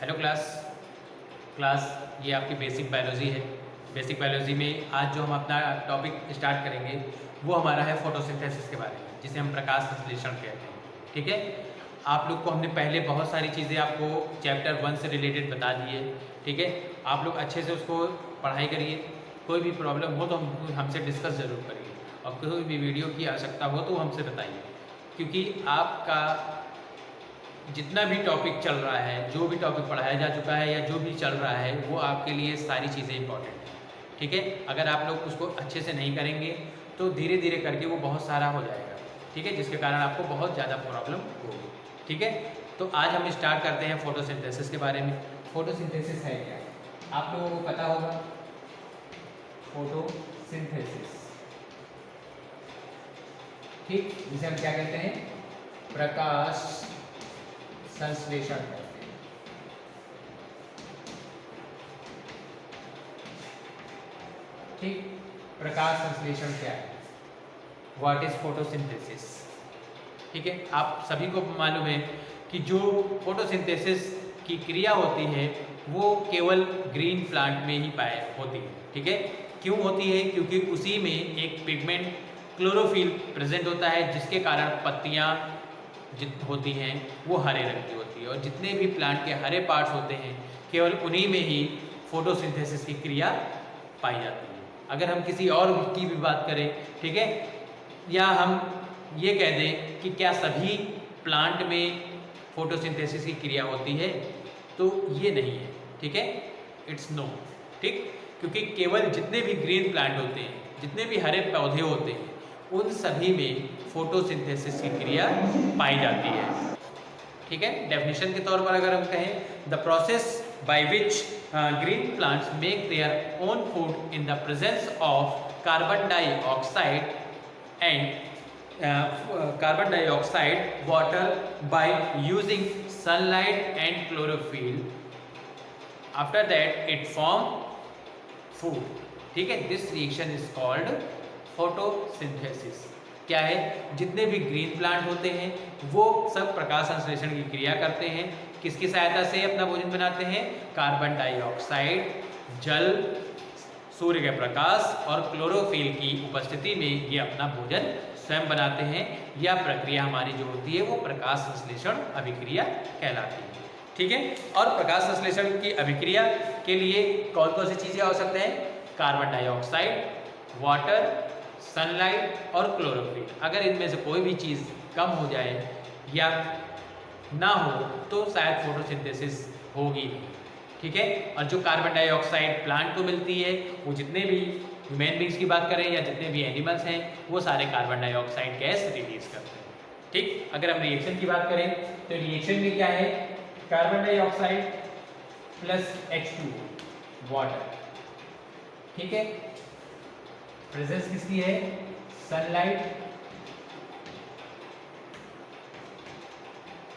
Hello class class ये आपकी basic biology है। बेसिक बायोलॉजी में आज जो हम अपना टॉपिक स्टार्ट करेंगे वो हमारा है फोटोसिंथेसिस के बारे में, जिसे हम प्रकाश संश्लेषण कहते हैं। ठीक है, आप लोग को हमने पहले बहुत सारी चीज़ें आपको चैप्टर 1 से रिलेटेड बता दी है। ठीक है, आप लोग अच्छे से उसको पढ़ाई करिए। कोई भी प्रॉब्लम हो तो हमसे डिस्कस ज़रूर करिए, और कोई भी वीडियो की आवश्यकता हो तो हमसे बताइए, क्योंकि आपका जितना भी टॉपिक चल रहा है, जो भी टॉपिक पढ़ाया जा चुका है या जो भी चल रहा है, वो आपके लिए सारी चीज़ें इंपॉर्टेंट हैं। ठीक है, अगर आप लोग उसको अच्छे से नहीं करेंगे तो धीरे धीरे करके वो बहुत सारा हो जाएगा। ठीक है, जिसके कारण आपको बहुत ज़्यादा प्रॉब्लम होगी। ठीक है, तो आज हम स्टार्ट करते हैं फोटोसिंथेसिस के बारे में। फोटोसिंथेसिस है क्या, आप लोगों को पता होगा। फोटोसिंथेसिस, ठीक, जिसे हम क्या कहते हैं, प्रकाश संश्लेषण कहते हैं। ठीक, प्रकाश संश्लेषण क्या है, व्हाट इज फोटोसिंथेसिस। ठीक है, आप सभी को मालूम है कि जो फोटोसिंथेसिस की क्रिया होती है वो केवल ग्रीन प्लांट में ही पाए होती है। ठीक है, क्यों होती है, क्योंकि उसी में एक पिगमेंट क्लोरोफिल प्रेजेंट होता है, जिसके कारण पत्तियां होती हैं वो हरे रंग की होती है, और जितने भी प्लांट के हरे पार्ट्स होते हैं केवल उन्हीं में ही फोटोसिंथेसिस की क्रिया पाई जाती है। अगर हम किसी और की भी बात करें, ठीक है, या हम ये कह दें कि क्या सभी प्लांट में फोटोसिंथेसिस की क्रिया होती है, तो ये नहीं है। ठीक है, इट्स नो। ठीक, क्योंकि केवल जितने भी ग्रीन प्लांट होते हैं, जितने भी हरे पौधे होते हैं, उन सभी में फोटोसिंथेसिस की क्रिया पाई जाती है। ठीक है, डेफिनेशन के तौर पर अगर हम कहें, the process by which green plants make their own food in the presence of carbon dioxide water by using sunlight and chlorophyll, after that it form food. ठीक है, this reaction is called photosynthesis. क्या है, जितने भी green plant होते हैं वो सब प्रकाश संश्लेषण की क्रिया करते हैं। किसकी सहायता से अपना भोजन बनाते हैं, कार्बन डाइऑक्साइड, जल, सूर्य के प्रकाश और क्लोरोफिल की उपस्थिति में ये अपना भोजन स्वयं बनाते हैं। यह प्रक्रिया हमारी जो होती है वो प्रकाश संश्लेषण अभिक्रिया कहलाती है। ठीक है, और प्रकाश संश्लेषण की अभिक्रिया के लिए कौन कौन सी चीज़ें आवश्यक हैं, कार्बन डाइऑक्साइड, वाटर, सनलाइट और क्लोरोफिल। अगर इनमें से कोई भी चीज़ कम हो जाए या ना हो तो शायद फोटोसिंथेसिस होगी नहीं। ठीक है, और जो कार्बन डाइऑक्साइड प्लांट को मिलती है, वो जितने भी ह्यूमन बींग्स की बात करें या जितने भी एनिमल्स हैं, वो सारे कार्बन डाइऑक्साइड गैस रिलीज करते हैं। ठीक, अगर हम रिएक्शन की बात करें तो रिएक्शन में क्या है, carbon dioxide plus H2 water. ठीक है, प्रेजेंस किसकी है, सनलाइट,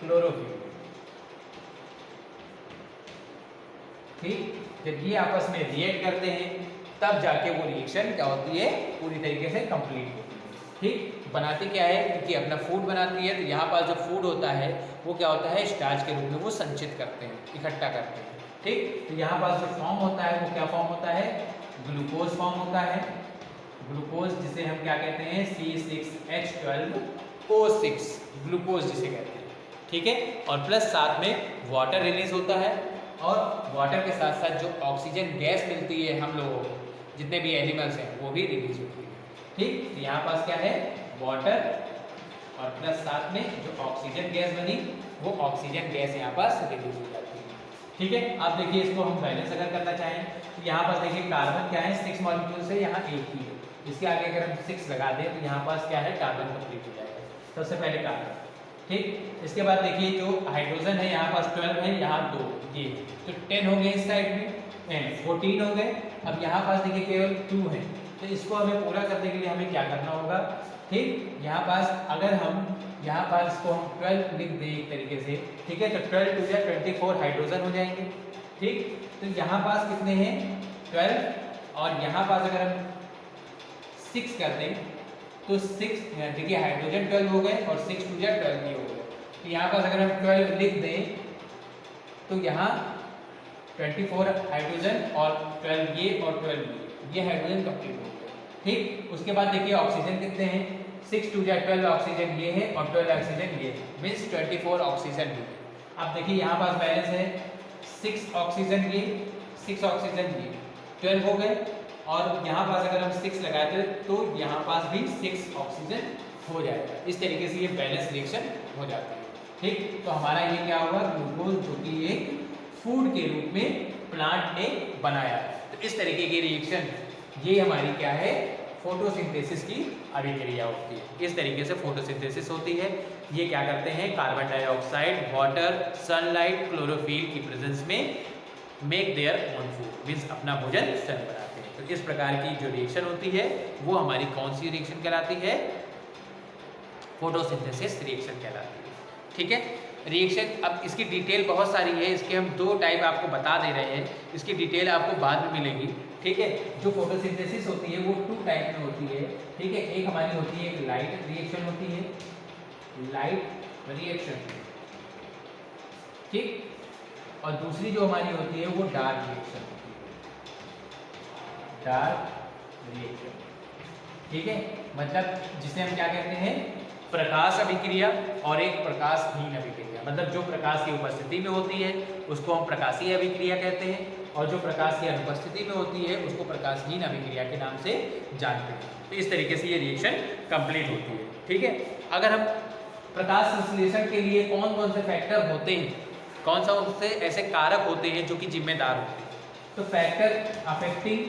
क्लोरोफिल। ठीक, जब ये आपस में रिएक्ट करते हैं तब जाके वो रिएक्शन क्या होती है, पूरी तरीके से कंप्लीट होती है। ठीक, बनाती क्या है, क्योंकि अपना फूड बनाती है, तो यहाँ पास जो फूड होता है वो क्या होता है, स्टार्च के रूप में वो संचित करते हैं, इकट्ठा करते हैं। ठीक, तो यहाँ पास जो फॉर्म होता है वो क्या फॉर्म होता है, ग्लूकोज फॉर्म होता है। ग्लूकोज जिसे हम क्या कहते हैं, C6H12O6 ग्लूकोज जिसे कहते हैं। ठीक है, और प्लस साथ में वाटर रिलीज होता है, और वाटर के साथ साथ जो ऑक्सीजन गैस मिलती है हम लोगों को, जितने भी एनिमल्स हैं, वो भी रिलीज होती है। ठीक, तो यहाँ पास क्या है, वाटर और प्लस साथ में जो ऑक्सीजन गैस बनी, वो ऑक्सीजन गैस यहाँ पास रिलीज हो जाती है। ठीक है, आप देखिए इसको हम बैलेंस अगर करना चाहें तो यहाँ पास देखिए कार्बन क्या है, 6 मॉलिक्यूल से यहाँ 1 ही है, इसके आगे अगर हम 6 लगा दें तो यहाँ पास क्या है, कार्बन कंप्लीट हो जाएगा। सबसे पहले कार्बन। ठीक, इसके बाद देखिए जो हाइड्रोजन है यहाँ पास 12 है, यहाँ 2, ये तो 10 हो गए, इस साइड में 14 हो गए। अब यहाँ पास देखिए केवल 2 है, तो इसको हमें पूरा करने के लिए हमें क्या करना होगा। ठीक, यहाँ पास अगर हम यहाँ पास इसको हम 12 लिख दें एक तरीके से, ठीक है, तो 12 2 या 24 हाइड्रोजन हो जाएंगे। ठीक, तो यहाँ पास कितने हैं, 12, और यहाँ पास अगर हम 6 कर दें तो 6, देखिए हाइड्रोजन 12 हो गए और 6 2 या 12 भी हो गए। तो यहाँ पास अगर हम 12 लिख दें तो यहाँ 24 हाइड्रोजन और 12 ये और 12 ये हाइड्रोजन कंप्लीट हो गया। ठीक, उसके बाद देखिए ऑक्सीजन कितने हैं, 6 2 12 ऑक्सीजन ये है और 12 ऑक्सीजन ये है, मीन्स 24 ऑक्सीजन ये। अब देखिए यहाँ पास बैलेंस है 6 ऑक्सीजन ये, 6 ऑक्सीजन ये, 12 हो गए, और यहाँ पास अगर हम 6 लगाते तो यहाँ पास भी 6 ऑक्सीजन हो जाएगा। इस तरीके से ये बैलेंस रिएक्शन हो जाती है। ठीक, तो हमारा ये क्या होगा, ग्लूकोज जो कि एक फूड के रूप में प्लांट ने बनाया है। तो इस तरीके की रिएक्शन ये हमारी क्या है, फोटोसिंथेसिस की अभिक्रिया होती है। इस तरीके से फोटोसिंथेसिस होती है। ये क्या करते हैं, carbon dioxide, water, sunlight, chlorophyll की प्रेजेंस में make their own food, means अपना भोजन स्वयं बनाते हैं। तो इस प्रकार की जो रिएक्शन होती है वो हमारी कौन सी रिएक्शन कहलाती है, फोटोसिंथेसिस रिएक्शन कहलाती है। ठीक है, रिएक्शन अब इसकी डिटेल बहुत सारी है, इसके हम 2 टाइप आपको बता दे रहे हैं, इसकी डिटेल आपको बाद में मिलेगी। ठीक है, जो फोटोसिंथेसिस होती है वो 2 टाइप में होती है। ठीक है, एक हमारी होती है, एक लाइट रिएक्शन होती है, लाइट रिएक्शन, ठीक, और दूसरी जो हमारी होती है वो डार्क रिएक्शन होती है, डार्क रिएक्शन। ठीक है, मतलब जिसे हम क्या कहते हैं, प्रकाश अभिक्रिया और एक प्रकाशहीन अभिक्रिया। मतलब जो प्रकाश की उपस्थिति में होती है उसको हम प्रकाशीय अभिक्रिया कहते हैं, और जो प्रकाश की अनुपस्थिति में होती है उसको प्रकाशहीन अभिक्रिया के नाम से जानते हैं। तो इस तरीके से ये रिएक्शन कंप्लीट होती है। ठीक है, अगर हम प्रकाश संश्लेषण के लिए कौन कौन से फैक्टर होते हैं, कौन सा उससे ऐसे कारक होते हैं जो कि जिम्मेदार होते हैं, तो फैक्टर अफेक्टिंग,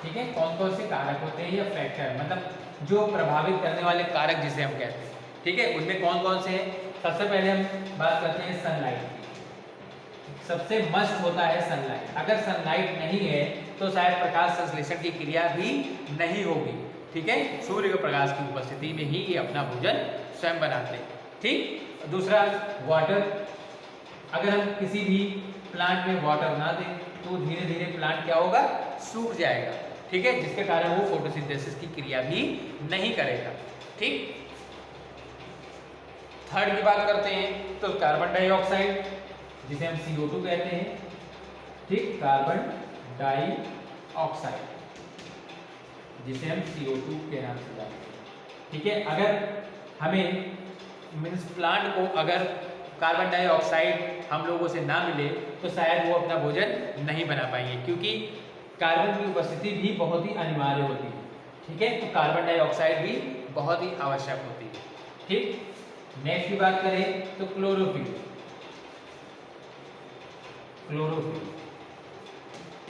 ठीक है, कौन कौन से कारक होते हैं या फैक्टर मतलब जो प्रभावित करने वाले कारक जिसे हम कहते हैं। ठीक है, उनमें कौन कौन से हैं, सबसे पहले हम बात करते हैं सनलाइट की। सबसे मस्ट होता है सनलाइट। अगर सनलाइट नहीं है तो शायद प्रकाश संश्लेषण की क्रिया भी नहीं होगी। ठीक है, सूर्य के प्रकाश की उपस्थिति में ही ये अपना भोजन स्वयं बनाते हैं। ठीक, दूसरा वाटर, अगर हम किसी भी प्लांट में वाटर ना दें तो धीरे धीरे प्लांट क्या होगा, सूख जाएगा। ठीक है, जिसके कारण वो फोटोसिंथेसिस की क्रिया भी नहीं करेगा। ठीक, थर्ड की बात करते हैं तो कार्बन डाइऑक्साइड जिसे हम CO2 कहते हैं। ठीक, कार्बन डाइऑक्साइड जिसे हम CO2 के नाम से जानते हैं। ठीक है, अगर हमें मीन्स प्लांट को अगर कार्बन डाइऑक्साइड हम लोगों से ना मिले तो शायद वो अपना भोजन नहीं बना पाएंगे, क्योंकि कार्बन की उपस्थिति भी बहुत ही अनिवार्य होती है। ठीक है, तो कार्बन डाइऑक्साइड भी बहुत ही आवश्यक होती है। ठीक, नेक्स्ट की बात करें तो क्लोरोफिल, क्लोरोफिल,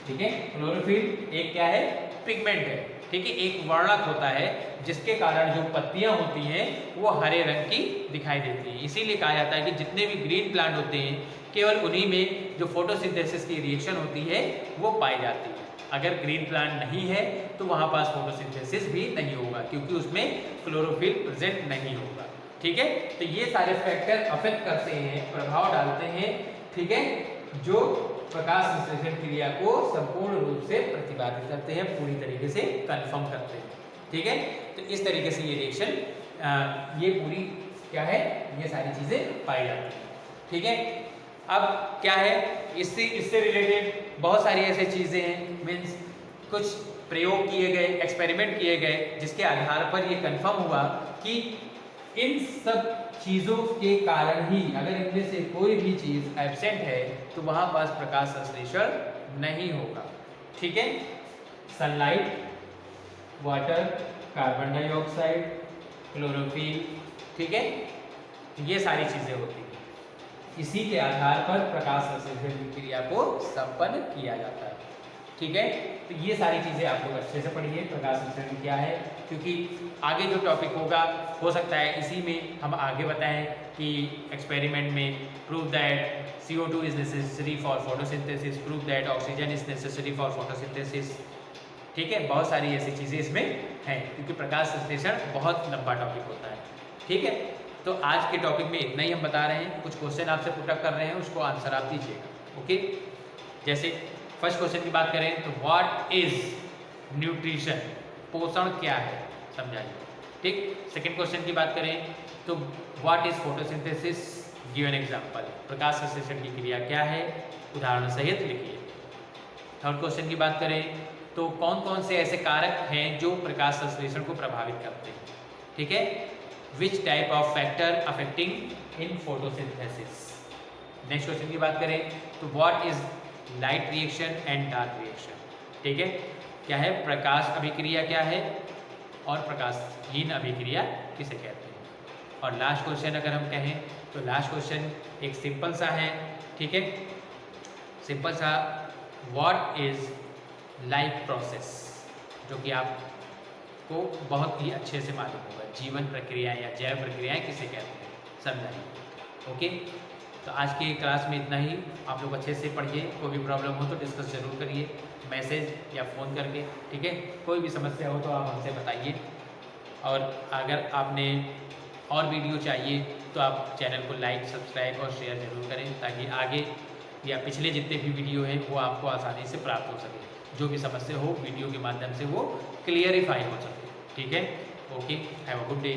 ठीक है, क्लोरोफिल एक क्या है, पिगमेंट है। ठीक है, एक वर्णक होता है जिसके कारण जो पत्तियां होती हैं वो हरे रंग की दिखाई देती हैं। इसीलिए कहा जाता है कि जितने भी ग्रीन प्लांट होते हैं केवल उन्हीं में जो फोटोसिंथेसिस की रिएक्शन होती है वो पाई जाती है। अगर ग्रीन प्लांट नहीं है तो वहाँ पास फोटोसिंथेसिस भी नहीं होगा, क्योंकि उसमें क्लोरोफिल प्रेजेंट नहीं होगा। ठीक है, तो ये सारे फैक्टर अफेक्ट करते हैं, प्रभाव डालते हैं। ठीक है, जो प्रकाश संश्लेषण क्रिया को संपूर्ण रूप से प्रतिपादित करते हैं, पूरी तरीके से कंफर्म करते हैं। ठीक है, तो इस तरीके से ये रिएक्शन ये पूरी क्या है, ये सारी चीजें पाई जाती हैं। ठीक है, अब क्या है, इससे रिलेटेड बहुत सारी ऐसी चीजें हैं, मीन्स कुछ प्रयोग किए गए, एक्सपेरिमेंट किए गए, जिसके आधार पर ये कंफर्म हुआ कि इन सब चीज़ों के कारण ही अगर इनमें से कोई भी चीज़ एब्सेंट है तो वहाँ पास प्रकाश संश्लेषण नहीं होगा। ठीक है, sunlight, water, carbon dioxide, chlorophyll, ठीक है, ये सारी चीज़ें होती हैं। इसी के आधार पर प्रकाश संश्लेषण की क्रिया को संपन्न किया जाता है। ठीक है, तो ये सारी चीज़ें आप लोग अच्छे से पढ़िए, प्रकाश संश्लेषण क्या है, क्योंकि आगे जो टॉपिक होगा हो सकता है इसी में हम आगे बताएं कि एक्सपेरिमेंट में prove that CO2 is necessary for photosynthesis, prove that oxygen is necessary for photosynthesis. ठीक है, बहुत सारी ऐसी चीज़ें इसमें हैं, क्योंकि प्रकाश संश्लेषण बहुत लंबा टॉपिक होता है। ठीक है, तो आज के टॉपिक में इतना ही हम बता रहे हैं। कुछ क्वेश्चन आपसे पुटअप कर रहे हैं, उसको आंसर आप दीजिएगा। ओके, जैसे फर्स्ट क्वेश्चन की बात करें तो व्हाट इज न्यूट्रिशन, पोषण क्या है, समझाइए। ठीक, सेकंड क्वेश्चन की बात करें तो what is photosynthesis, given example, प्रकाश संश्लेषण की क्रिया क्या है, उदाहरण सहित लिखिए। थर्ड क्वेश्चन की बात करें तो कौन कौन से ऐसे कारक हैं जो प्रकाश संश्लेषण को प्रभावित करते हैं, ठीक है। Which type of factor affecting in photosynthesis. Next question की बात करें तो what is light reaction and dark reaction, ठीक है। क्या है प्रकाश अभिक्रिया क्या है और प्रकाशहीन अभिक्रिया किसे कहते हैं। और लास्ट क्वेश्चन अगर हम कहें तो लास्ट क्वेश्चन एक सिंपल सा है, ठीक है, सिंपल सा, व्हाट इज लाइफ प्रोसेस, जो कि आपको बहुत ही अच्छे से मालूम होगा। जीवन प्रक्रिया या जैव प्रक्रियाएं किसे कहते हैं, समझाइए। ओके, तो आज की क्लास में इतना ही। आप लोग अच्छे से पढ़िए, कोई भी प्रॉब्लम हो तो डिस्कस जरूर करिए, मैसेज या फ़ोन करके, ठीक है। कोई भी समस्या हो तो आप हमसे बताइए। और अगर आपने और वीडियो चाहिए तो आप चैनल को लाइक, सब्सक्राइब और शेयर जरूर करें, ताकि आगे या पिछले जितने भी वीडियो हैं वो आपको आसानी से प्राप्त हो सके। जो भी समस्या हो वीडियो के माध्यम से वो क्लियरिफाई हो सके, ठीक है। Okay, have a good day.